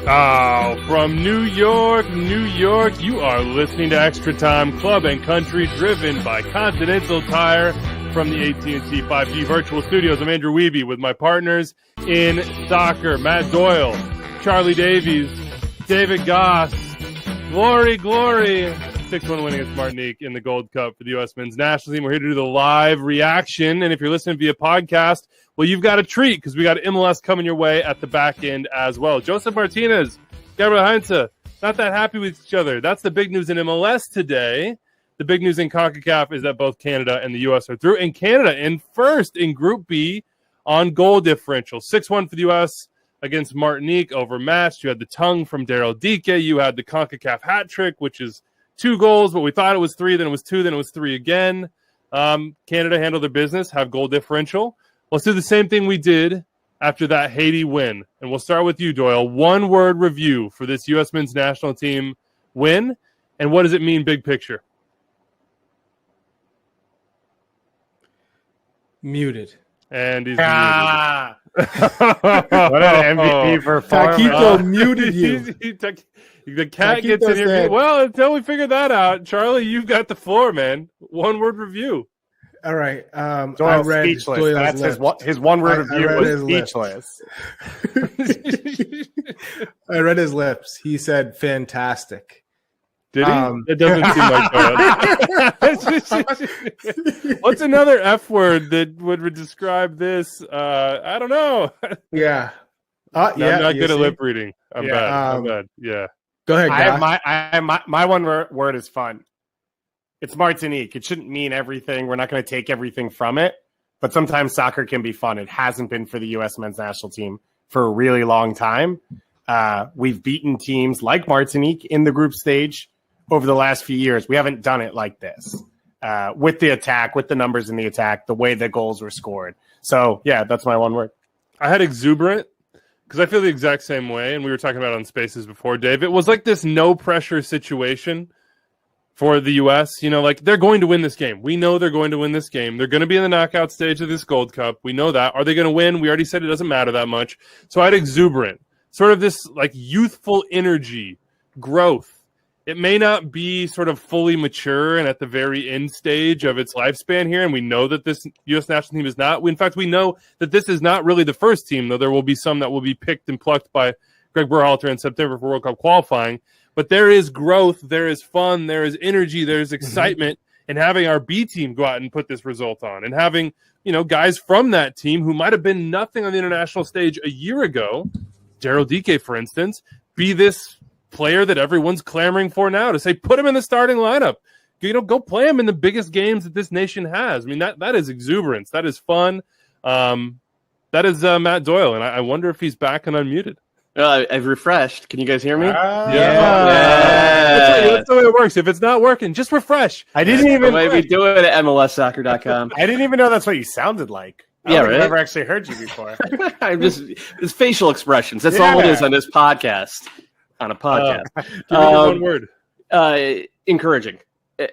Oh, from New York, you are listening to Extratime Club and Country, driven by Continental Tire from the AT&T 5G Virtual Studios. I'm Andrew Wiebe with my partners in soccer, Matt Doyle, Charlie Davies, David Goss. Glory. 6-1 winning against Martinique in the Gold Cup for the U.S. Men's National Team. We're here to do the live reaction, and if you're listening via podcast, well, you've got a treat because we got MLS coming your way at the back end as well. Joseph Martinez, Gabriel Heinze, not that happy with each other. That's the big news in MLS today. The big news in CONCACAF is that both Canada and the U.S. are through, and Canada in first in Group B on goal differential. 6-1 for the U.S. against Martinique, overmatched. You had the tongue from Daryl Dike. You had the CONCACAF hat trick, which is 2 goals, but we thought it was 3, then it was 2, then it was 3 again. Canada handled their business, have goal differential. Let's do the same thing we did after that Haiti win. And we'll start with you, Doyle. 1-word review for this U.S. Men's National Team win, and what does it mean big picture? Muted. And he's muted. What an MVP performance. Taquito muted you. The cat gets in here. Said, well, until we figure that out, Charlie, you've got the floor, man. 1-word review. All right. I read speechless. Doyle's That's his one-word review was speechless. I read his lips. He said fantastic. Did he? It doesn't seem like Doyle. What's another F word that would describe this? I don't know. Yeah. I'm not good at lip reading. I'm bad. Yeah. Go ahead. My one word is fun. It's Martinique. It shouldn't mean everything. We're not going to take everything from it, but sometimes soccer can be fun. It hasn't been for the U.S. men's national team for a really long time. We've beaten teams like Martinique in the group stage over the last few years. We haven't done it like this with the attack, with the numbers in the attack, the way the goals were scored. So, yeah, that's my one word. I had exuberant because I feel the exact same way, and we were talking about it on Spaces before, Dave. It was like this no-pressure situation for the U.S. You know, like, they're going to win this game. We know they're going to win this game. They're going to be in the knockout stage of this Gold Cup. We know that. Are they going to win? We already said it doesn't matter that much. So I had exuberant, sort of this, like, youthful energy, growth. It may not be sort of fully mature and at the very end stage of its lifespan here, and we know that this U.S. national team is not. In fact, we know that this is not really the first team, though there will be some that will be picked and plucked by Greg Berhalter in September for World Cup qualifying. But there is growth, there is fun, there is energy, there is excitement in having our B team go out and put this result on, and having, you know, guys from that team who might have been nothing on the international stage a year ago, Daryl Dike, for instance, be this player that everyone's clamoring for now to say, put him in the starting lineup. You know, go play him in the biggest games that this nation has. I mean, that is exuberance. That is fun. That is Matt Doyle, and I wonder if he's back and unmuted. I've refreshed. Can you guys hear me? That's the way it works. If it's not working, just refresh. I didn't even. The way we do it at MLSsoccer.com. I didn't even know that's what you sounded like. I've never actually heard you before. It's facial expressions. That's all it is on this podcast. On a podcast. Give me one word. Encouraging.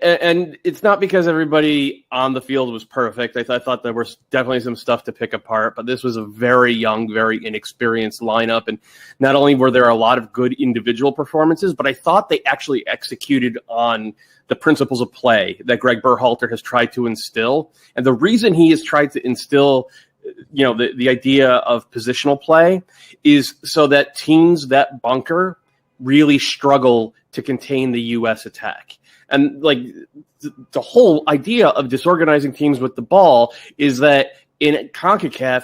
And it's not because everybody on the field was perfect. I thought there was definitely some stuff to pick apart, but this was a very young, very inexperienced lineup. And not only were there a lot of good individual performances, but I thought they actually executed on the principles of play that Greg Berhalter has tried to instill. And the reason he has tried to instill, you know, the idea of positional play is so that teams that bunker really struggle to contain the U.S. attack. And like the whole idea of disorganizing teams with the ball is that in CONCACAF,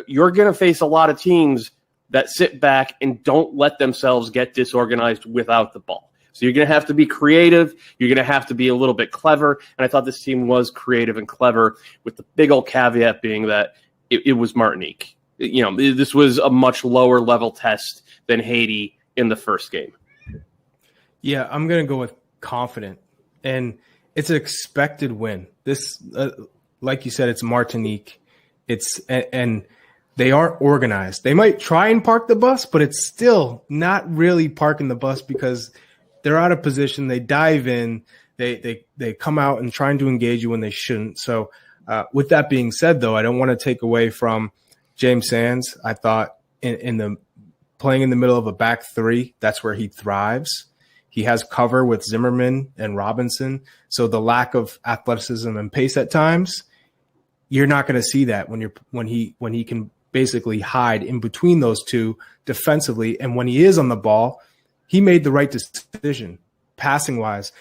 you're going to face a lot of teams that sit back and don't let themselves get disorganized without the ball. So you're going to have to be creative. You're going to have to be a little bit clever. And I thought this team was creative and clever, with the big old caveat being that it was Martinique. You know, this was a much lower level test than Haiti in the first game. Yeah, I'm going to go with confident. And it's an expected win. This, like you said, it's Martinique. And they aren't organized. They might try and park the bus, but it's still not really parking the bus because they're out of position. They dive in. They come out and trying to engage you when they shouldn't. So with that being said, though, I don't want to take away from James Sands. I thought in the playing in the middle of a back three. That's where he thrives. He has cover with Zimmerman and Robinson. So the lack of athleticism and pace at times, you're not going to see that when he can basically hide in between those two defensively. And when he is on the ball, he made the right decision passing wise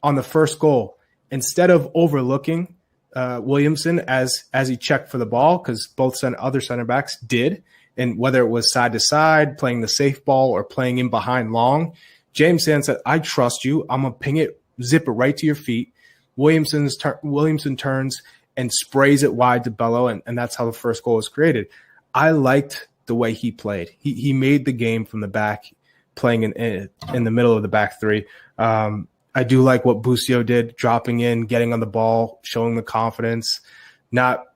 on the first goal. Instead of overlooking Williamson as he checked for the ball, because both other center backs did, and whether it was side to side, playing the safe ball or playing in behind long, James Sands said, I trust you. I'm going to ping it, zip it right to your feet. Williamson turns and sprays it wide to Bello, and that's how the first goal was created. I liked the way he played. He made the game from the back, playing in the middle of the back three. I do like what Busio did, dropping in, getting on the ball, showing the confidence, not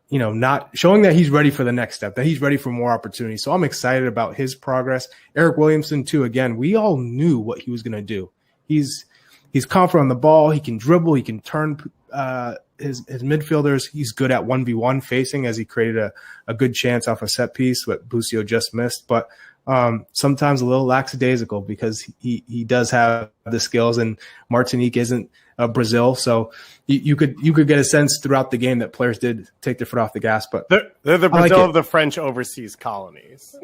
showing that he's ready for the next step, that he's ready for more opportunities. So I'm excited about his progress. Eric Williamson too. Again, we all knew what he was going to do. He's confident on the ball. He can dribble. He can turn his midfielders. He's good at 1v1 facing, as he created a good chance off a set piece, what Busio just missed. But sometimes a little lackadaisical, because he does have the skills, and Martinique isn't Brazil, so you could get a sense throughout the game that players did take their foot off the gas. But they're the Brazil of the French overseas colonies.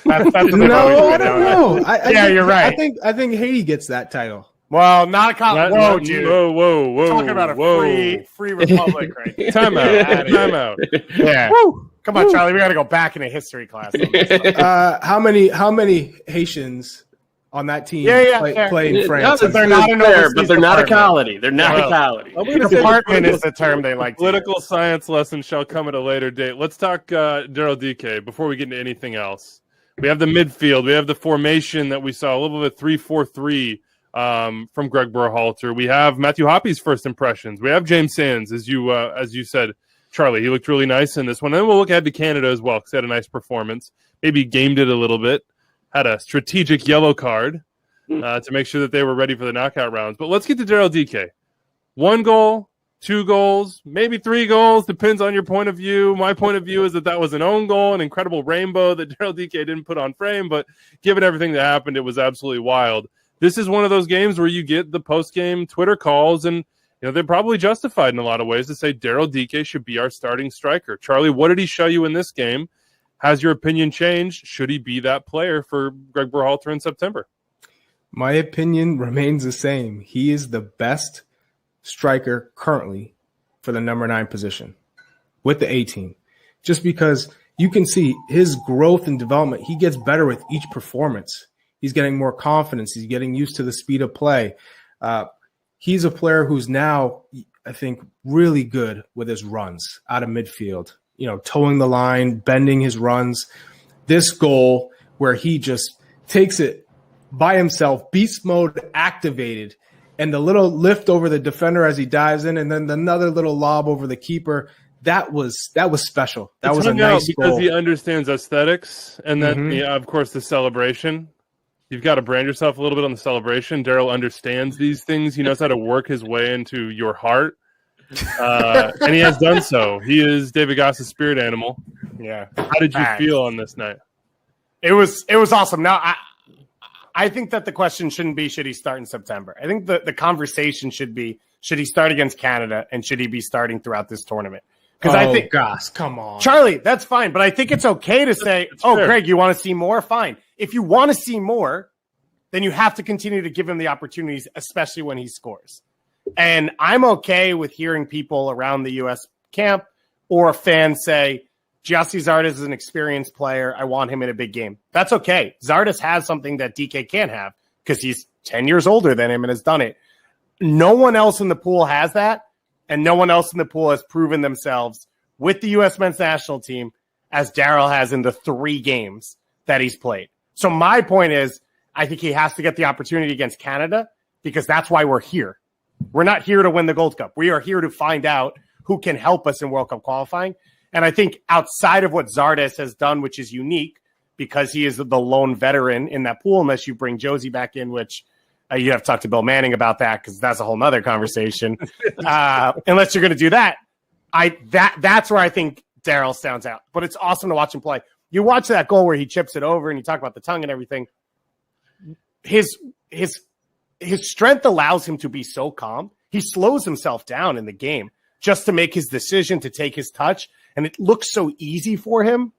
That's what no, I don't know. You're right. I think Haiti gets that title. Well, not a colony. Whoa, dude. Whoa. Talking about a free republic, right? Time out. Yeah. Woo. Come on, Charlie. We got to go back in a history class. On this how many Haitians on that team play in France? They're not but they're not a colony. They're not a colony. Department is the term they like. Political science lesson shall come at a later date. Let's talk Daryl Dike before we get into anything else. We have the midfield. We have the formation that we saw, a little bit 3-4-3 from Greg Berhalter. We have Matthew Hoppe's first impressions. We have James Sands, as you said, Charlie. He looked really nice in this one. And then we'll look ahead to Canada as well, because he had a nice performance. Maybe gamed it a little bit. Had a strategic yellow card to make sure that they were ready for the knockout rounds. But let's get to Daryl Dike. 1 goal, 2 goals, maybe 3 goals, depends on your point of view. My point of view is that was an own goal, an incredible rainbow that Daryl Dike didn't put on frame, but given everything that happened, it was absolutely wild. This is one of those games where you get the post-game Twitter calls, and they're probably justified in a lot of ways to say Daryl Dike should be our starting striker. Charlie, what did he show you in this game? Has your opinion changed? Should he be that player for Greg Berhalter in September? My opinion remains the same. He is the best striker currently for the number 9 position with the A team. Just because you can see his growth and development, he gets better with each performance. He's getting more confidence. He's getting used to the speed of play. He's a player who's now, I think, really good with his runs out of midfield, towing the line, bending his runs. This goal where he just takes it by himself, beast mode activated, and the little lift over the defender as he dives in, and then another little lob over the keeper. That was special. That was a nice because goal. He understands aesthetics, and then, of course, the celebration. You've got to brand yourself a little bit on the celebration. Daryl understands these things. He knows how to work his way into your heart, and he has done so. He is David Goss's spirit animal. Yeah. How did you feel on this night? It was awesome. Now, I think that the question shouldn't be, should he start in September? I think the conversation should be, should he start against Canada, and should he be starting throughout this tournament? Because I think, Goss, come on. Charlie, that's fine. But I think it's okay to say, fair. Greg, you want to see more? Fine. If you want to see more, then you have to continue to give him the opportunities, especially when he scores. And I'm okay with hearing people around the U.S. camp or fans say, Gyasi Zardes is an experienced player. I want him in a big game. That's okay. Zardes has something that DK can't have because he's 10 years older than him and has done it. No one else in the pool has that, and no one else in the pool has proven themselves with the U.S. men's national team as Daryl has in the 3 games that he's played. So my point is, I think he has to get the opportunity against Canada because that's why we're here. We're not here to win the Gold Cup. We are here to find out who can help us in World Cup qualifying. And I think outside of what Zardes has done, which is unique because he is the lone veteran in that pool, unless you bring Josie back in, which you have to talk to Bill Manning about that because that's a whole nother conversation. Unless you're going to do that, that's where I think Daryl stands out. But it's awesome to watch him play. you watch that goal where he chips it over and you talk about the tongue and everything. His strength allows him to be so calm. He slows himself down in the game just to make his decision, to take his touch. And it looks so easy for him.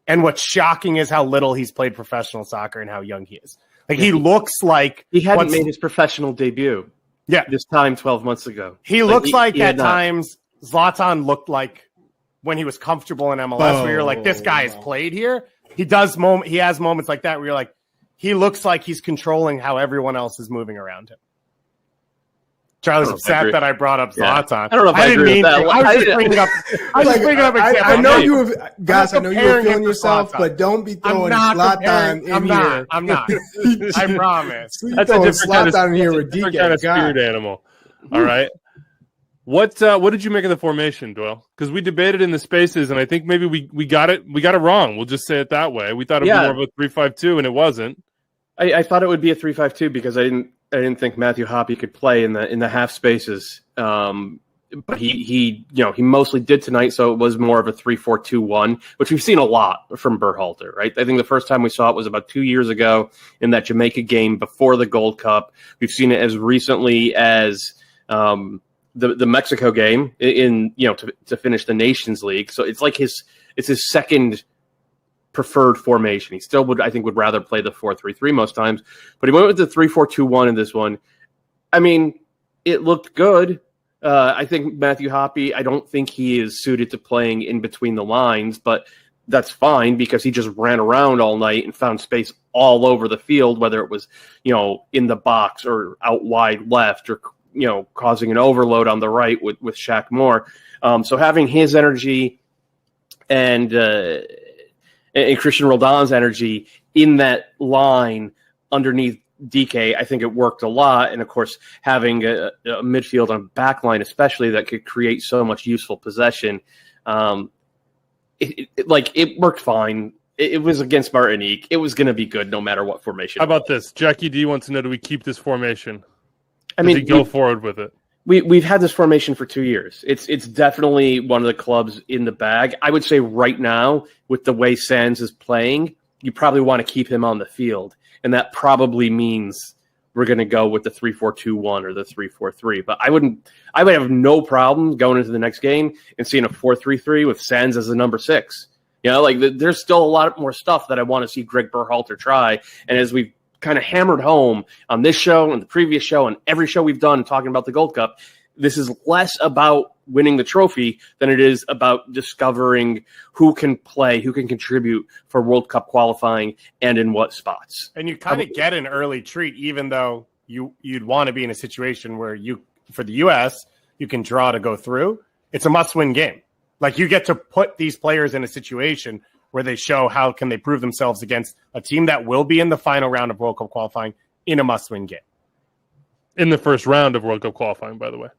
And what's shocking is how little he's played professional soccer and how young he is. Like, he looks like he hadn't made his professional debut. Yeah. This time 12 months ago. He looks like at times Zlatan looked like when he was comfortable in MLS, where you're like, this guy has played here. He has moments like that where you're like, he looks like he's controlling how everyone else is moving around him. Charlie's upset that I brought up Zlatan. Yeah. I don't know if I didn't agree mean with that. to. I was just bringing up. I know you have, guys. I know you're feeling yourself, but don't be throwing Zlatan in here. I'm not. I promise. That's a different kind of spirit animal. All right. What did you make of the formation, Doyle? Because we debated in the spaces, and I think maybe we got it wrong. We'll just say it that way. We thought it would be more of a 3-5-2, and it wasn't. I thought it would be a 3-5-2 because I didn't think Matthew Hoppe could play in the half spaces. But he mostly did tonight, so it was more of a 3-4-2-1, which we've seen a lot from Berhalter, right? I think the first time we saw it was about 2 years ago in that Jamaica game before the Gold Cup. We've seen it as recently as the Mexico game to finish the Nations League. So it's like it's his second preferred formation. He still would rather play the 4-3-3 most times, but he went with the 3-4-2-1 in this one. I mean, it looked good. I think Matthew Hoppe, I don't think he is suited to playing in between the lines, but that's fine because he just ran around all night and found space all over the field, whether it was, in the box or out wide left or, causing an overload on the right with Shaq Moore. So having his energy and Christian Roldan's energy in that line underneath Dike, I think it worked a lot. And of course, having a midfield on back line, especially, that could create so much useful possession. It worked fine. It was against Martinique. It was going to be good no matter what formation. How about this? Jackie D wants to know, do we keep this formation? Does he go forward with it? We've had this formation for 2 years. It's definitely one of the clubs in the bag. I would say right now, with the way Sands is playing, you probably want to keep him on the field. And that probably means we're going to go with the 3-4-2-1 or the 3-4-3. But I would have no problem going into the next game and seeing a 4-3-3 with Sands as the number 6. There's still a lot more stuff that I want to see Greg Berhalter try. And as we've kind of hammered home on this show and the previous show and every show we've done talking about the Gold Cup, this is less about winning the trophy than it is about discovering who can play, who can contribute for World Cup qualifying and in what spots. And you kind of get an early treat, even though you'd want to be in a situation where for the U.S., you can draw to go through. It's a must-win game. Like, you get to put these players in a situation where they show how can they prove themselves against a team that will be in the final round of World Cup qualifying in a must-win game. In the first round of World Cup qualifying, by the way.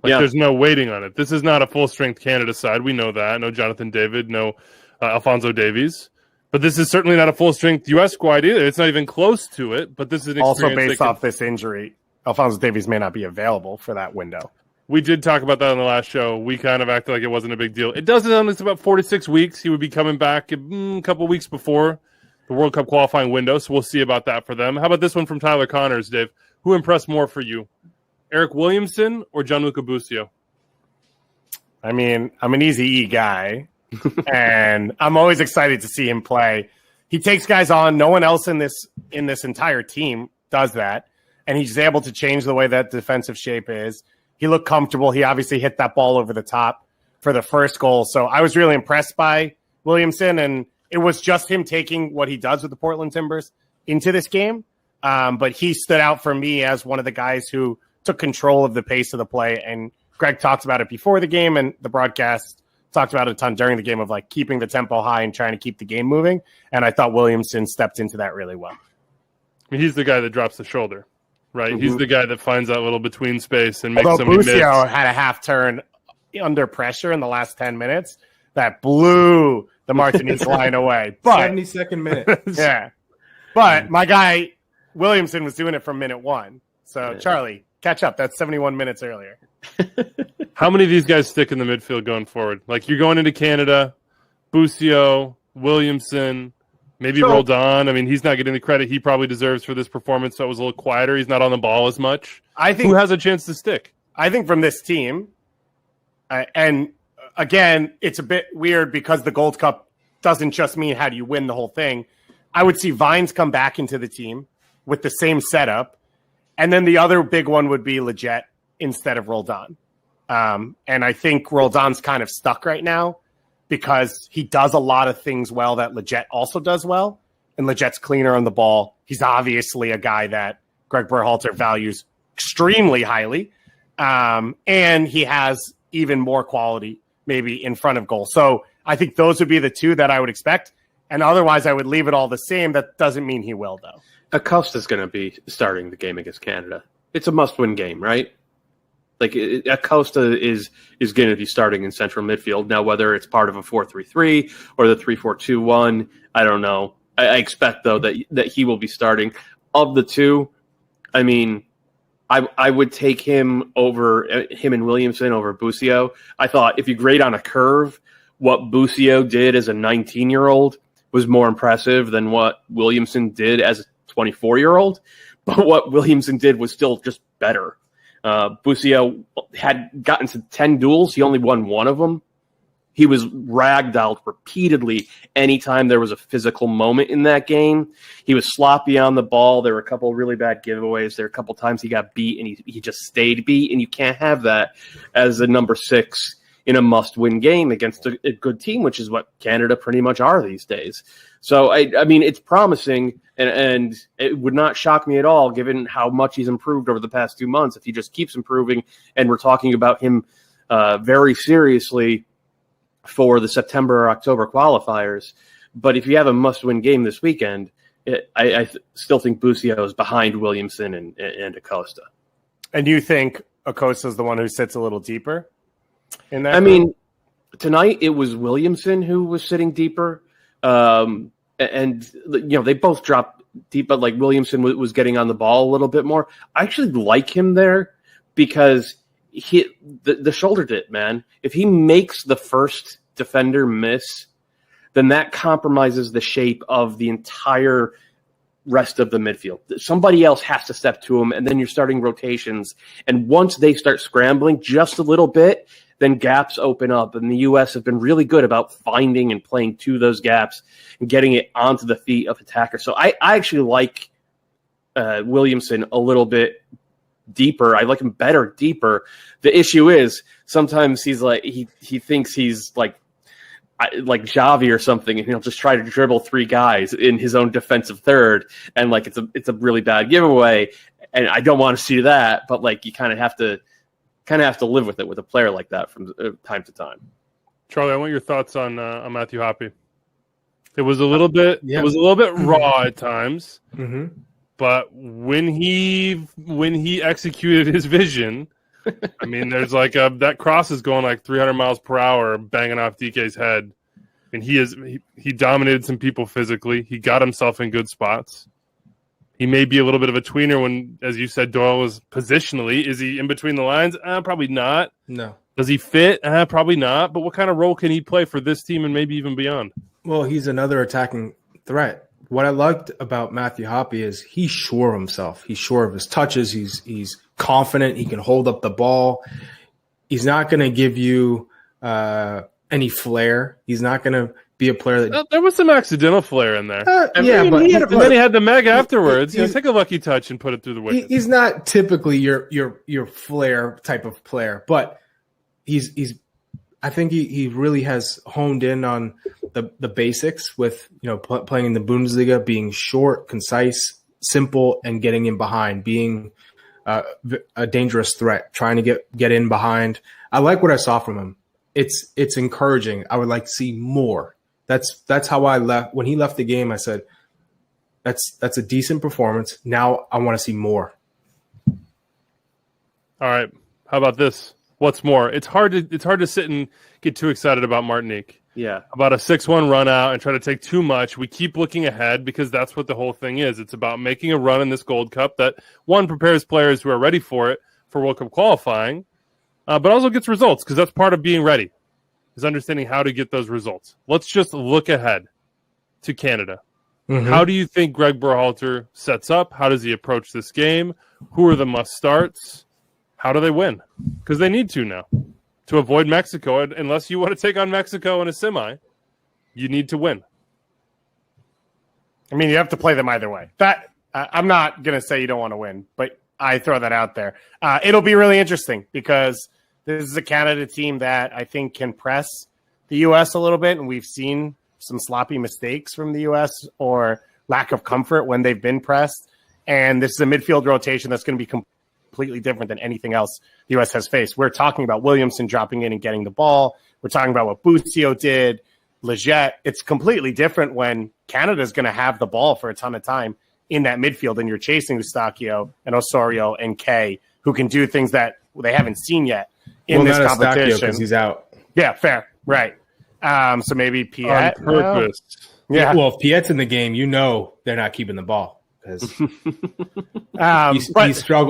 There's no waiting on it. This is not a full-strength Canada side. We know that. No Jonathan David, no Alphonso Davies. But this is certainly not a full-strength U.S. squad either. It's not even close to it, but this is an also based off this injury. Alphonso Davies may not be available for that window. We did talk about that on the last show. We kind of acted like it wasn't a big deal. It does sound it's about 4 to 6 weeks. He would be coming back a couple weeks before the World Cup qualifying window, so we'll see about that for them. How about this one from Tyler Connors, Dave? Who impressed more for you, Eric Williamson or Gianluca Busio? I mean, I'm an Easy E guy, and I'm always excited to see him play. He takes guys on. No one else in this entire team does that, and he's able to change the way that defensive shape is. He looked comfortable. He obviously hit that ball over the top for the first goal. So I was really impressed by Williamson, and it was just him taking what he does with the Portland Timbers into this game. But he stood out for me as one of the guys who took control of the pace of the play. And Greg talked about it before the game, and the broadcast talked about it a ton during the game of like keeping the tempo high and trying to keep the game moving. And I thought Williamson stepped into that really well. I mean, he's the guy that drops the shoulder. Right, He's the guy that finds that little between space and makes Although somebody Busio miss. had a half turn under pressure in the last 10 minutes that blew the Martinique line away. But 72nd minute. Yeah. But my guy Williamson was doing it from minute 1. So Charlie, catch up. That's 71 minutes earlier. How many of these guys stick in the midfield going forward? Like, you're going into Canada, Busio, Williamson, maybe So- Roldan. I mean, he's not getting the credit he probably deserves for this performance, so it was a little quieter. He's not on the ball as much. I think Who has a chance to stick? I think from this team, and again, it's a bit weird because the Gold Cup doesn't just mean how do you win the whole thing. I would see Vines come back into the team with the same setup, and then the other big one would be Leggett instead of Roldan. And I think Roldan's kind of stuck right now because he does a lot of things well that Leggett also does well, and Leggett's cleaner on the ball. He's obviously a guy that Greg Berhalter values extremely highly, and he has even more quality maybe in front of goal. So I think those would be the two that I would expect, and otherwise I would leave it all the same. That doesn't mean he will, though. Acosta's going to be starting the game against Canada. It's a must-win game, right? Like Acosta is going to be starting in central midfield. Now, whether it's part of a 4-3-3 or the 3-4-2-1, I don't know. I expect, though, that he will be starting. Of the two, I mean, I would take him and Williamson over Busio. I thought if you grade on a curve, what Busio did as a 19-year-old was more impressive than what Williamson did as a 24-year-old. But what Williamson did was still just better. Busio had gotten to 10 duels. He only won one of them. He was ragdolled repeatedly anytime there was a physical moment in that game. He was sloppy on the ball. There were a couple of really bad giveaways. There were a couple of times he got beat, and he just stayed beat, and you can't have that as a number 6 in a must-win game against a good team, which is what Canada pretty much are these days. So, I mean, it's promising, and it would not shock me at all, given how much he's improved over the past 2 months, if he just keeps improving, and we're talking about him very seriously for the September or October qualifiers. But if you have a must-win game this weekend, I still think Busio is behind Williamson and Acosta. And you think Acosta's the one who sits a little deeper in that? I mean, tonight it was Williamson who was sitting deeper. And, you know, they both dropped deep, but like Williamson was getting on the ball a little bit more. I actually like him there because the shoulder dip, man. If he makes the first defender miss, then that compromises the shape of the entire rest of the midfield. Somebody else has to step to him, and then you're starting rotations. And once they start scrambling just a little bit, then gaps open up. And the U.S. have been really good about finding and playing to those gaps and getting it onto the feet of attackers. So I actually like Williamson a little bit deeper. I like him better deeper. The issue is sometimes he's like he thinks he's like Xavi or something, and he'll just try to dribble 3 guys in his own defensive third, and like it's a really bad giveaway. And I don't want to see that, but like you kind of have to live with it with a player like that from time to time. Charlie, I want your thoughts on Matthew Hoppe. It was a little bit raw at times. Mm-hmm. But when he executed his vision, I mean, there's like that cross is going like 300 miles per hour, banging off DK's head, and he dominated some people physically. He got himself in good spots. He may be a little bit of a tweener when, as you said, Doyle was positionally. Is he in between the lines? Probably not. No. Does he fit? Probably not. But what kind of role can he play for this team and maybe even beyond? Well, he's another attacking threat. What I liked about Matthew Hoppe is he's sure of himself. He's sure of his touches. He's confident. He can hold up the ball. He's not going to give you any flair. He's not going to be a player that there was some accidental flair in there. but and then he had the meg afterwards. Take a lucky touch and put it through the wicket. He's not typically your flair type of player, but he's. I think he really has honed in on the basics with playing in the Bundesliga, being short, concise, simple, and getting in behind, being a dangerous threat, trying to get in behind. I like what I saw from him. It's encouraging. I would like to see more. That's how I left when he left the game. I said, that's a decent performance. Now I want to see more. All right. How about this? What's more? It's hard to sit and get too excited about Martinique. Yeah. About a 6-1 run out and try to take too much. We keep looking ahead because that's what the whole thing is. It's about making a run in this Gold Cup that, one, prepares players who are ready for it for World Cup qualifying, but also gets results because that's part of being ready, is understanding how to get those results. Let's just look ahead. to Canada. Mhm. How do you think Greg Berhalter sets up? How does he approach this game? Who are the must-starts? How do they win? Because they need to now to avoid Mexico. Unless you want to take on Mexico in a semi, you need to win. I mean, you have to play them either way. I'm not going to say you don't want to win, but I throw that out there. It'll be really interesting because this is a Canada team that I think can press the U.S. a little bit, and we've seen some sloppy mistakes from the U.S. or lack of comfort when they've been pressed. And this is a midfield rotation that's going to be completely different than anything else the U.S. has faced. We're talking about Williamson dropping in and getting the ball. We're talking about what Bucio did, Leggett. It's completely different when Canada's going to have the ball for a ton of time in that midfield, and you're chasing Eustachio and Osorio and Kay, who can do things that they haven't seen yet in this competition. Because he's out. Yeah, fair. Right. So maybe Piet. On purpose. Yeah. Well, if Piet's in the game, they're not keeping the ball because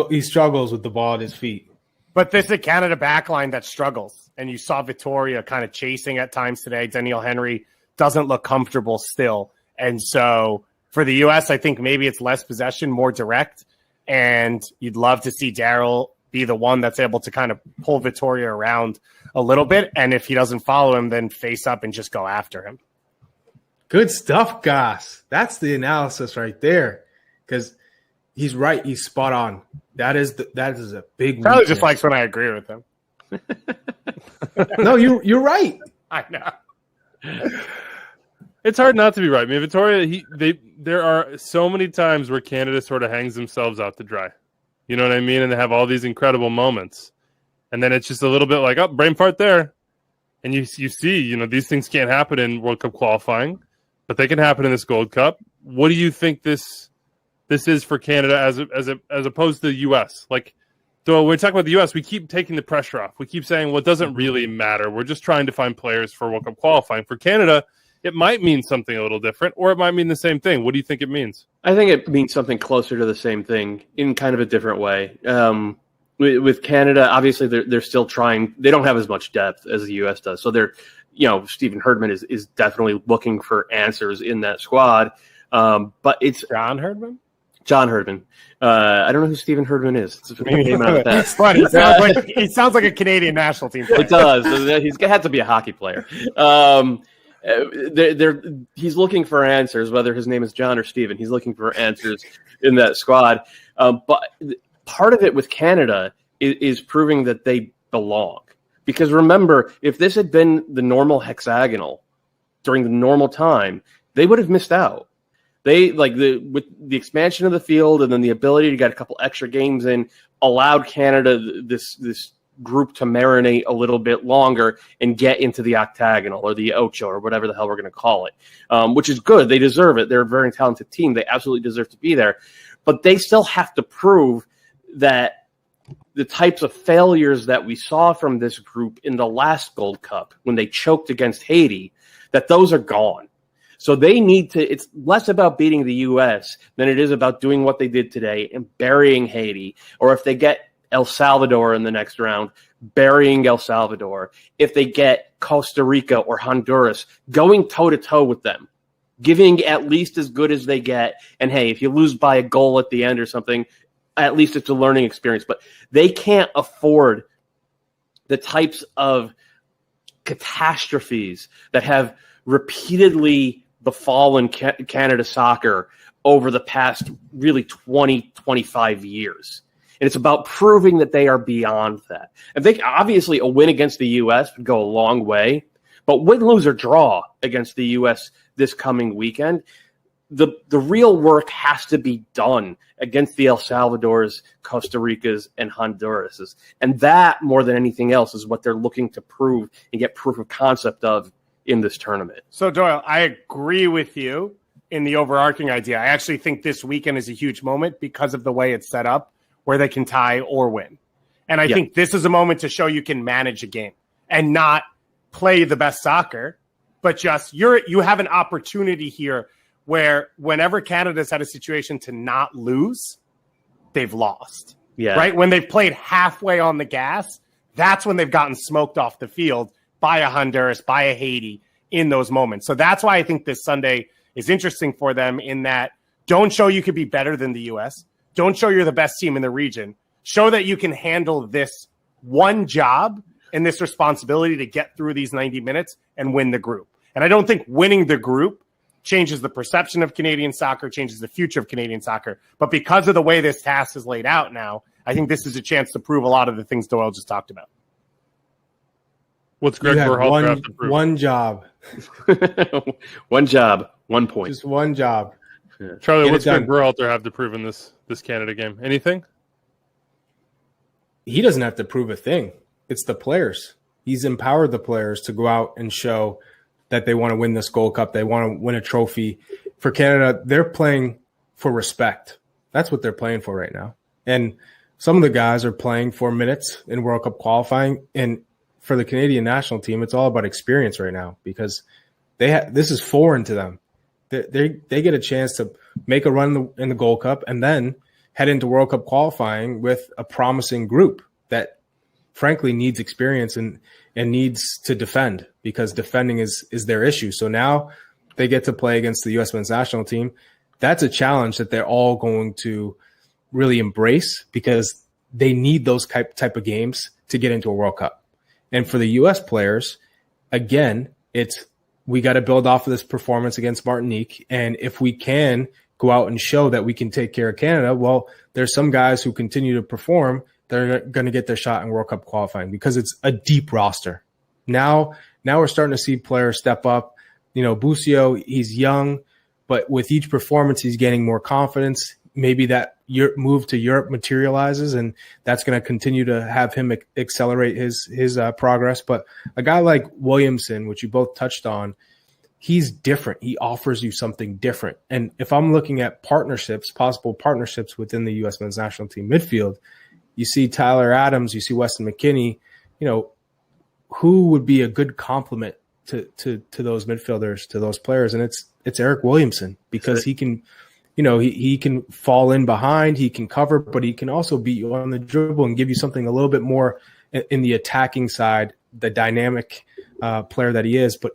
he struggles with the ball at his feet. But this is a Canada backline that struggles, and you saw Vittoria kind of chasing at times today. Daniel Henry doesn't look comfortable still, and so for the U.S., I think maybe it's less possession, more direct, and you'd love to see Daryl be the one that's able to kind of pull Vittoria around a little bit, and if he doesn't follow him, then face up and just go after him. Good stuff, Goss. That's the analysis right there. Because he's right. He's spot on. That is a big Probably weakness. just likes when I agree with him. No, you're right. I know. It's hard not to be right. I mean, Vittoria, there are so many times where Canada sort of hangs themselves out to dry. You know what I mean? And they have all these incredible moments. And then it's just a little bit like, oh, brain fart there. And you see, these things can't happen in World Cup qualifying, but they can happen in this Gold Cup. What do you think this is for Canada as opposed to the U.S.? Like, so when we talk about the U.S., we keep taking the pressure off. We keep saying, well, it doesn't really matter. We're just trying to find players for World Cup qualifying. For Canada, it might mean something a little different, or it might mean the same thing. What do you think it means? I think it means something closer to the same thing in kind of a different way. With Canada, obviously they're still trying. They don't have as much depth as the U.S. does, so they're, Stephen Herdman is definitely looking for answers in that squad. But it's John Herdman. I don't know who Stephen Herdman is. It's a name out of that. It's funny. He sounds like a Canadian national team player. It does. He's had to be a hockey player. He's looking for answers, whether his name is John or Stephen. He's looking for answers in that squad. But part of it with Canada is proving that they belong. Because remember, if this had been the normal hexagonal during the normal time, they would have missed out. They with the expansion of the field and then the ability to get a couple extra games in allowed Canada this group to marinate a little bit longer and get into the octagonal or the ocho or whatever the hell we're going to call it, which is good. They deserve it. They're a very talented team. They absolutely deserve to be there. But they still have to prove that the types of failures that we saw from this group in the last Gold Cup when they choked against Haiti, that those are gone. So they need to, it's less about beating the U.S. than it is about doing what they did today and burying Haiti. Or if they get El Salvador in the next round, burying El Salvador. If they get Costa Rica or Honduras, going toe-to-toe with them, giving at least as good as they get. And hey, if you lose by a goal at the end or something, at least it's a learning experience. But they can't afford the types of catastrophes that have repeatedly befallen Canada soccer over the past really 20, 25 years. And it's about proving that they are beyond that. I think obviously a win against the U.S. would go a long way, but win, lose, or draw against the U.S. this coming weekend, the real work has to be done against the El Salvadors, Costa Ricas, and Honduras's. And that, more than anything else, is what they're looking to prove and get proof of concept of in this tournament. So, Doyle, I agree with you in the overarching idea. I actually think this weekend is a huge moment because of the way it's set up, where they can tie or win. And I think this is a moment to show you can manage a game and not play the best soccer, but just you have an opportunity here where whenever Canada's had a situation to not lose, they've lost. Yeah. Right? When they've played halfway on the gas, that's when they've gotten smoked off the field by a Honduras, by a Haiti in those moments. So that's why I think this Sunday is interesting for them in that don't show you could be better than the U.S. Don't show you're the best team in the region. Show that you can handle this one job and this responsibility to get through these 90 minutes and win the group. And I don't think winning the group changes the perception of Canadian soccer, changes the future of Canadian soccer. But because of the way this task is laid out now, I think this is a chance to prove a lot of the things Doyle just talked about. What's Greg Berhalter have to prove? One job. One job, 1 point. Just one job. Yeah. Charlie, what's Greg Berhalter have to prove in this Canada game? Anything? He doesn't have to prove a thing. It's the players. He's empowered the players to go out and show that they want to win this Gold Cup. They want to win a trophy. For Canada, they're playing for respect. That's what they're playing for right now. And some of the guys are playing for minutes in World Cup qualifying. And for the Canadian national team, it's all about experience right now because this is foreign to them. They get a chance to make a run in the Gold Cup and then head into World Cup qualifying with a promising group that frankly needs experience and needs to defend because defending is their issue. So now they get to play against the U.S. men's national team. That's a challenge that they're all going to really embrace because they need those type of games to get into a World Cup. And for the U.S. players, again, we got to build off of this performance against Martinique. And if we can go out and show that we can take care of Canada, well, there's some guys who continue to perform that are going to get their shot in World Cup qualifying because it's a deep roster. Now we're starting to see players step up. You know, Busio, he's young, but with each performance, he's gaining more confidence. Maybe that move to Europe materializes, and that's going to continue to have him accelerate his progress. But a guy like Williamson, which you both touched on, he's different. He offers you something different. And if I'm looking at possible partnerships within the U.S. men's national team midfield, you see Tyler Adams, you see Weston McKennie, you know, who would be a good complement to those midfielders, to those players? And it's Eric Williamson because he can, you know, he can fall in behind, he can cover, but he can also beat you on the dribble and give you something a little bit more in the attacking side, the dynamic player that he is. But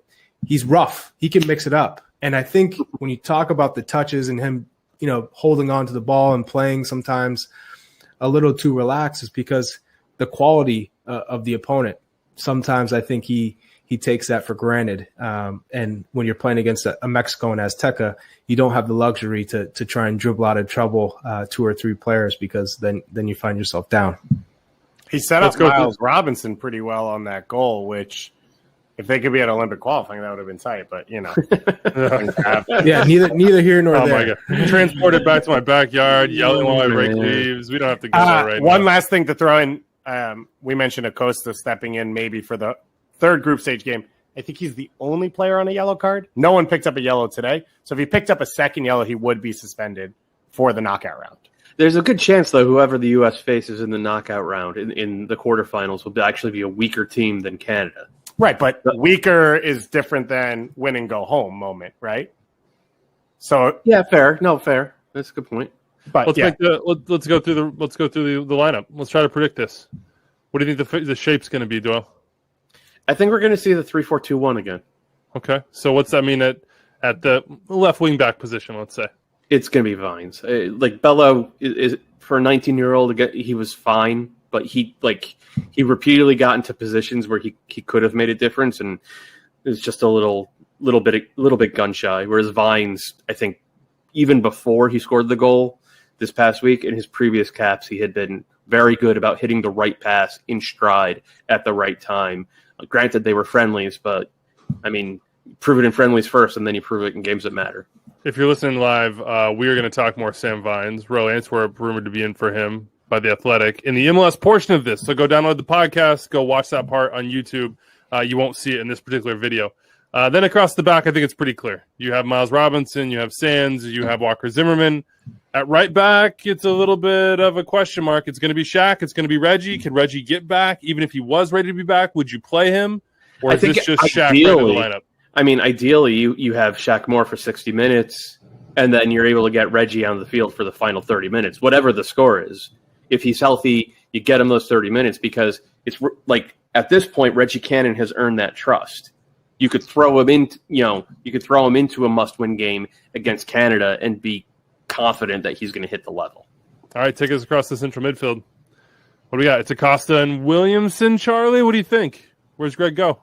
he's rough. He can mix it up. And I think when you talk about the touches and him, you know, holding on to the ball and playing sometimes a little too relaxed is because the quality of the opponent. Sometimes I think he takes that for granted. And when you're playing against a Mexico and Azteca, you don't have the luxury to try and dribble out of trouble 2 or 3 players because then you find yourself down. He set up Miles Robinson pretty well on that goal, which if they could be at Olympic qualifying, that would have been tight. But, you know. Yeah, neither here nor there. Oh, my God. Transported back to my backyard, yelling while I rake leaves. We don't have to go there right now. One last thing to throw in. We mentioned Acosta stepping in maybe for the third group stage game. I think he's the only player on a yellow card. No one picked up a yellow today. So if he picked up a second yellow, he would be suspended for the knockout round. There's a good chance, though, whoever the U.S. faces in the knockout round in the quarterfinals will actually be a weaker team than Canada. Right, but weaker is different than win and go home moment, right? So yeah, fair. No, fair. That's a good point. But let's go through the lineup. Let's try to predict this. What do you think the shape's going to be, Doyle? I think we're going to see the 3-4-2-1 again. Okay, so what's that mean at the left wing back position? Let's say it's going to be Vines. Like Bello is for a 19-year-old. He was fine, but he repeatedly got into positions where he could have made a difference, and it was just a little bit gun shy. Whereas Vines, I think, even before he scored the goal this past week, in his previous caps, he had been very good about hitting the right pass in stride at the right time. Granted, they were friendlies, but I mean, prove it in friendlies first, and then you prove it in games that matter. If you're listening live, we are going to talk more Sam Vines. Row Antwerp rumored to be in for him by The Athletic in the MLS portion of this. So go download the podcast, go watch that part on YouTube. You won't see it in this particular video. Then across the back, I think it's pretty clear. You have Miles Robinson, you have Sands, you have Walker Zimmerman. At right back, it's a little bit of a question mark. It's going to be Shaq. It's going to be Reggie. Can Reggie get back? Even if he was ready to be back, would you play him? Or is this just Shaq right in the lineup? I mean, ideally, you have Shaq Moore for 60 minutes, and then you're able to get Reggie on the field for the final 30 minutes, whatever the score is. If he's healthy, you get him those 30 minutes because it's like at this point, Reggie Cannon has earned that trust. you could throw him into a must-win game against Canada and be confident that he's going to hit the level. All right, take us across the central midfield. What do we got? It's Acosta and Williamson, Charlie. What do you think? Where's Greg go?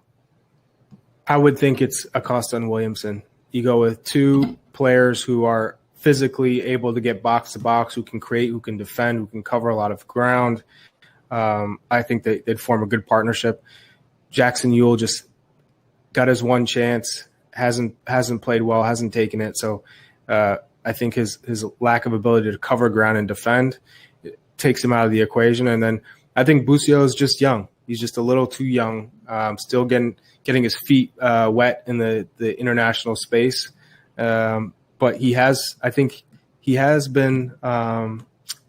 I would think it's Acosta and Williamson. You go with two players who are physically able to get box to box, who can create, who can defend, who can cover a lot of ground. I think they'd form a good partnership. Jackson Ewell just got his one chance, hasn't played well, hasn't taken it. So I think his lack of ability to cover ground and defend takes him out of the equation. And then I think Busio is just young. He's just a little too young, still getting his feet wet in the international space. But I think he has been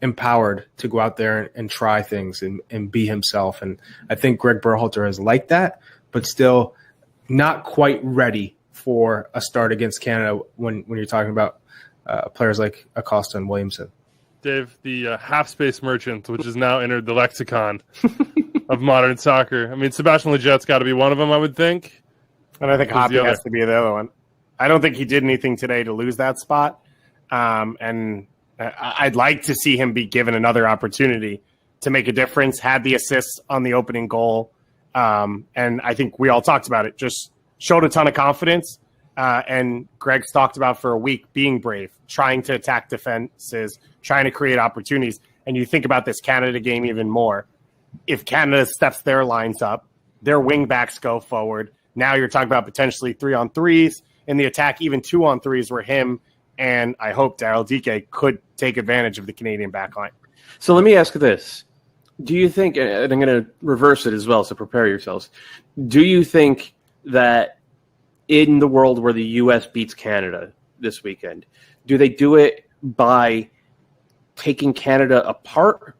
empowered to go out there and try things and be himself. And I think Greg Berhalter is like that, but still not quite ready for a start against Canada when you're talking about players like Acosta and Williamson. Dave, the half-space merchant, which has now entered the lexicon of modern soccer. I mean, Sebastian Leget's got to be one of them, I would think. And I think Hoppe has to be the other one. I don't think he did anything today to lose that spot. And I'd like to see him be given another opportunity to make a difference, had the assist on the opening goal. And I think we all talked about it, just showed a ton of confidence. And Greg's talked about for a week being brave, trying to attack defenses, trying to create opportunities. And you think about this Canada game even more. If Canada steps their lines up, their wing backs go forward. Now you're talking about potentially 3-on-3s in the attack, even 2-on-3s where him and I hope Daryl Dike could take advantage of the Canadian backline. So let me ask this. Do you think, and I'm going to reverse it as well, so prepare yourselves. Do you think that in the world where the U.S. beats Canada this weekend, do they do it by taking Canada apart,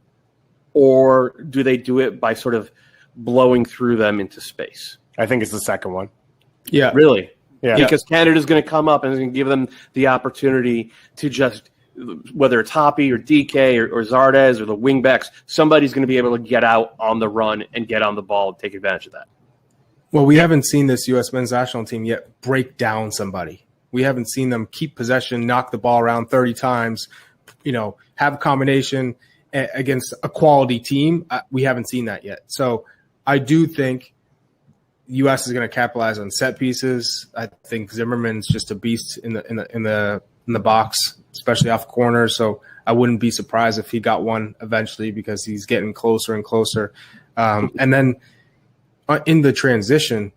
or do they do it by sort of blowing through them into space? I think it's the second one. Yeah. Really? Yeah. Because Canada's going to come up and is going to give them the opportunity to just, whether it's Hoppe or DK or Zardes or the wingbacks, somebody's going to be able to get out on the run and get on the ball and take advantage of that. Well, we haven't seen this U.S. men's national team yet break down somebody. We haven't seen them keep possession, knock the ball around 30 times, have a combination against a quality team. We haven't seen that yet. So I do think the U.S. is going to capitalize on set pieces. I think Zimmerman's just a beast in the box, especially off corners. So I wouldn't be surprised if he got one eventually because he's getting closer and closer. And then in the transition,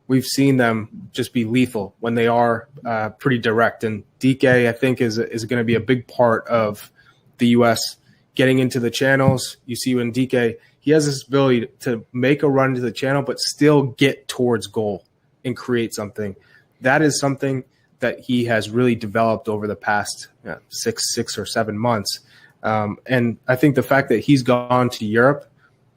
we've seen them just be lethal when they are pretty direct. And DK, I think, is going to be a big part of the U.S. getting into the channels. You see when DK, he has this ability to make a run to the channel, but still get towards goal and create something. That is something that he has really developed over the past 6 or 7 months. And I think the fact that he's gone to Europe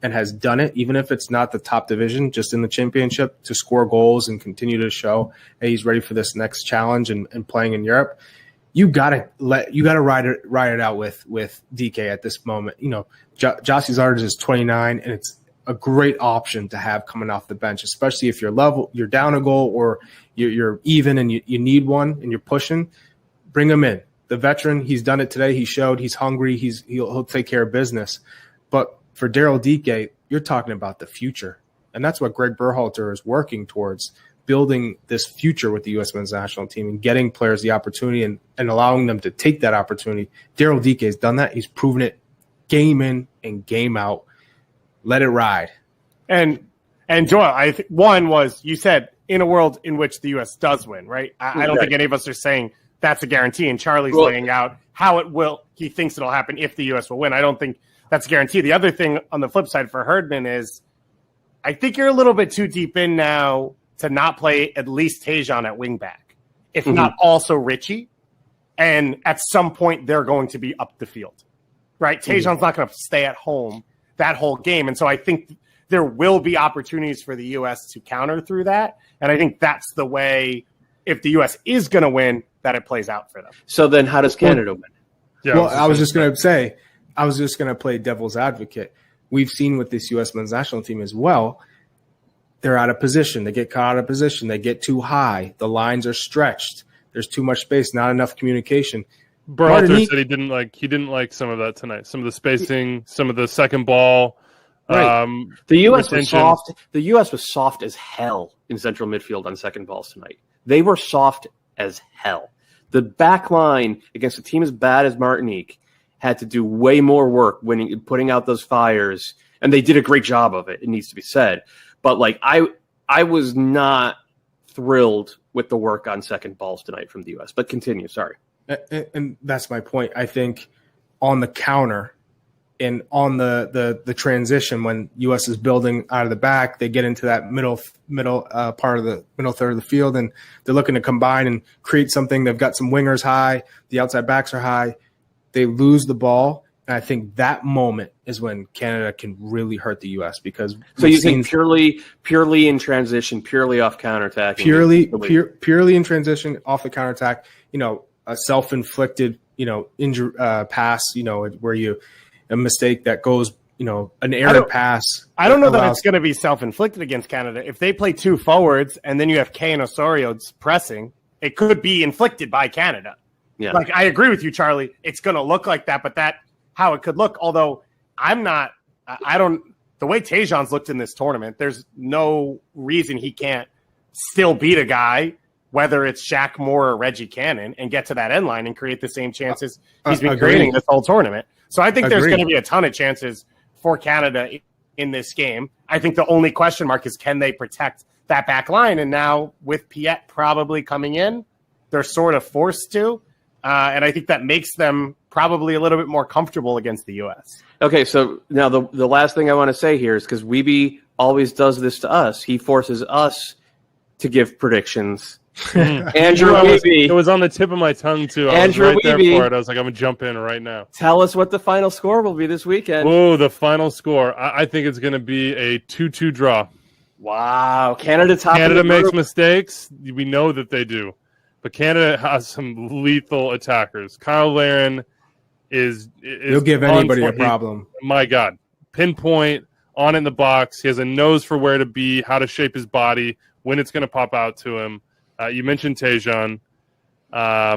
and has done it, even if it's not the top division, just in the championship, to score goals and continue to show that he's ready for this next challenge and playing in Europe. You gotta ride it out with DK at this moment. Josh Zardes is 29, and it's a great option to have coming off the bench, especially if you're down a goal or you're even and you need one and you're pushing. Bring him in. The veteran, he's done it today. He showed he's hungry. He'll take care of business. But for Daryl Dike, you're talking about the future, and that's what Greg Berhalter is working towards. Building this future with the U.S. men's national team and getting players the opportunity and allowing them to take that opportunity. Daryl Dike has done that. He's proven it game in and game out. Let it ride. And Joel, one was, you said, in a world in which the U.S. does win, right? I don't think any of us are saying that's a guarantee. And Charlie's laying out how he thinks it'll happen if the U.S. will win. I don't think that's a guarantee. The other thing on the flip side for Herdman is I think you're a little bit too deep in now to not play at least Tajon at wingback, if not also Richie. And at some point, they're going to be up the field, right? Tajon's not going to stay at home that whole game. And so I think there will be opportunities for the U.S. to counter through that. And I think that's the way, if the U.S. is going to win, that it plays out for them. So then how does Canada win? Yeah, I was just going to play devil's advocate. We've seen with this U.S. men's national team as well, they're out of position. They get caught out of position. They get too high. The lines are stretched. There's too much space, not enough communication. Berhalter said he didn't like some of that tonight. Some of the spacing, some of the second ball. Right. The U.S. retention. was soft. The U.S. was soft as hell in central midfield on second balls tonight. They were soft as hell. The back line against a team as bad as Martinique had to do way more work putting out those fires, and they did a great job of it. It needs to be said. But like I was not thrilled with the work on second balls tonight from the U.S. But continue. Sorry. And that's my point. I think on the counter and on the transition, when U.S. is building out of the back, they get into that middle part of the middle third of the field, and they're looking to combine and create something. They've got some wingers high, the outside backs are high. They lose the ball, and I think that moment is when Canada can really hurt the U.S. because so you think purely in transition, purely off counterattack, purely in transition, off the counterattack. A self-inflicted, injury pass, where a mistake that goes, an errant pass. I don't know that it's going to be self-inflicted against Canada. If they play two forwards and then you have Kay and Osorio pressing, it could be inflicted by Canada. Yeah. Like, I agree with you, Charlie. It's going to look like that, but that's how it could look. Although the way Tajon's looked in this tournament, there's no reason he can't still beat a guy, whether it's Shaq Moore or Reggie Cannon, and get to that end line and create the same chances he's been creating this whole tournament. So I think there's going to be a ton of chances for Canada in this game. I think the only question mark is, can they protect that back line? And now with Piet probably coming in, they're sort of forced to. And I think that makes them probably a little bit more comfortable against the U.S. Okay, so now the last thing I want to say here is, because Weeby always does this to us. He forces us to give predictions. Andrew Weeby. It was on the tip of my tongue, too. I was right there for it. I was like, I'm going to jump in right now. Tell us what the final score will be this weekend. Oh, the final score. I think it's going to be a 2-2 draw. Wow. Canada makes mistakes. We know that they do. But Canada has some lethal attackers. Kyle Larin is he'll give anybody a problem. My God. Pinpoint, on in the box. He has a nose for where to be, how to shape his body, when it's going to pop out to him. You mentioned Tajon. I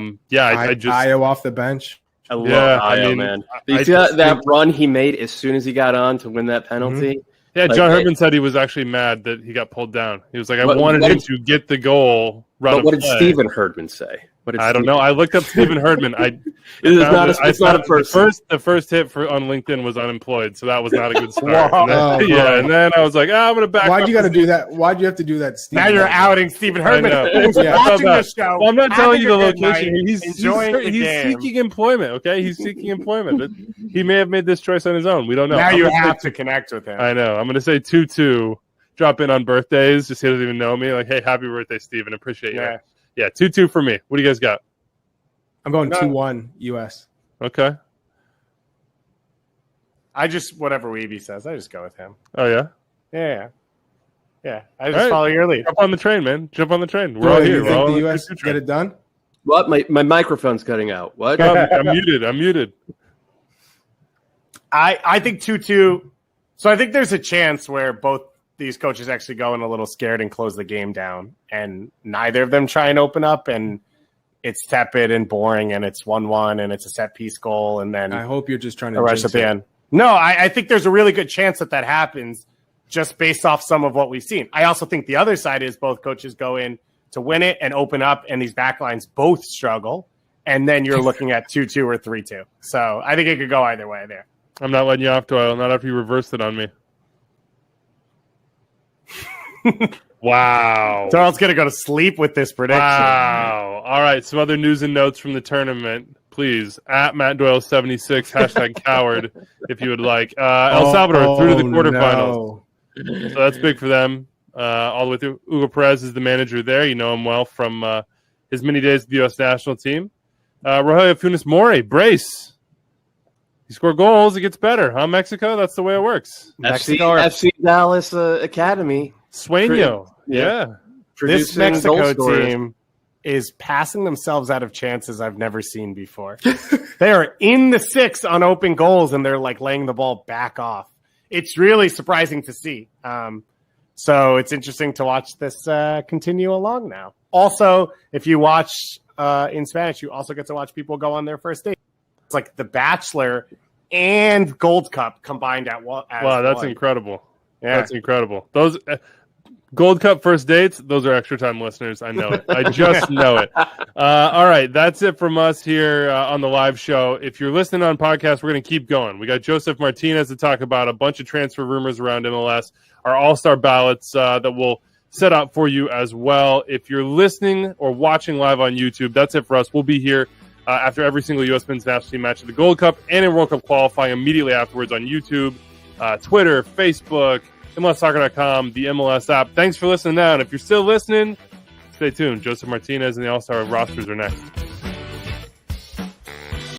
just Ayo off the bench. I love Ayo, man. You see that run he made as soon as he got on to win that penalty? Mm-hmm. Yeah, John Herdman said he was actually mad that he got pulled down. He was like, I wanted him to get the goal. But what did Stephen Herdman say? I don't know. I looked up Stephen Herdman. It's not a person. The first hit on LinkedIn was unemployed, so that was not a good start. And then I was like, I'm going to back. Why'd you got to do that? Why'd you have to do that, Stephen? Now you're outing Stephen Herdman. Who's watching the show. Well, I'm not telling you the location. He's seeking employment, okay? He's seeking employment. But he may have made this choice on his own. We don't know. Now you have to connect with him. I know. I'm going to say 2-2. Drop in on birthdays. Just he doesn't even know me. Like, hey, happy birthday, Stephen. Appreciate you. Yeah, 2-2 for me. What do you guys got? I'm going 2-1 U.S. Okay. Whatever Weeby says, I just go with him. Oh, yeah? Yeah. I just follow your lead. Jump on the train, man. Jump on the train. We're all here. You think the U.S. get it done? What? My microphone's cutting out. What? I'm muted. I think 2-2. So I think there's a chance where both these coaches actually go in a little scared and close the game down, and neither of them try and open up, and it's tepid and boring, and it's 1-1, and it's a set piece goal, and then I hope you're just trying to rush at the end. No, I think there's a really good chance that happens just based off some of what we've seen. I also think the other side is both coaches go in to win it and open up, and these backlines both struggle, and then you're looking at 2-2 or 3-2. So I think it could go either way there. I'm not letting you off, Doyle. Not after you reversed it on me. Wow. Daryl's going to go to sleep with this prediction. Wow. All right. Some other news and notes from the tournament. Please, at MattDoyle76, #coward, if you would like. El Salvador through to the quarterfinals. No. So that's big for them. All the way through. Hugo Perez is the manager there. You know him well from his many days with the U.S. national team. Rogelio Funes Mori, brace. You score goals, it gets better. Huh, Mexico? That's the way it works. FC Dallas Academy. Sueño. Yeah. This Mexico team is passing themselves out of chances I've never seen before. They are in the 6 on open goals, and they're like laying the ball back off. It's really surprising to see. So it's interesting to watch this continue along now. Also, if you watch in Spanish, you also get to watch people go on their first date. It's like The Bachelor and Gold Cup combined at one. Wow, that's incredible. Yeah. That's incredible. Those Gold Cup first dates, those are Extra Time listeners. I know it. I just know it. All right, that's it from us here on the live show. If you're listening on podcast, we're going to keep going. We got Joseph Martinez to talk about a bunch of transfer rumors around MLS, our all-star ballots that we'll set up for you as well. If you're listening or watching live on YouTube, that's it for us. We'll be here after every single U.S. men's national team match of the Gold Cup and in World Cup qualifying immediately afterwards on YouTube, Twitter, Facebook, MLSsoccer.com, the MLS app. Thanks for listening now. And if you're still listening, stay tuned. Joseph Martinez and the All-Star rosters are next.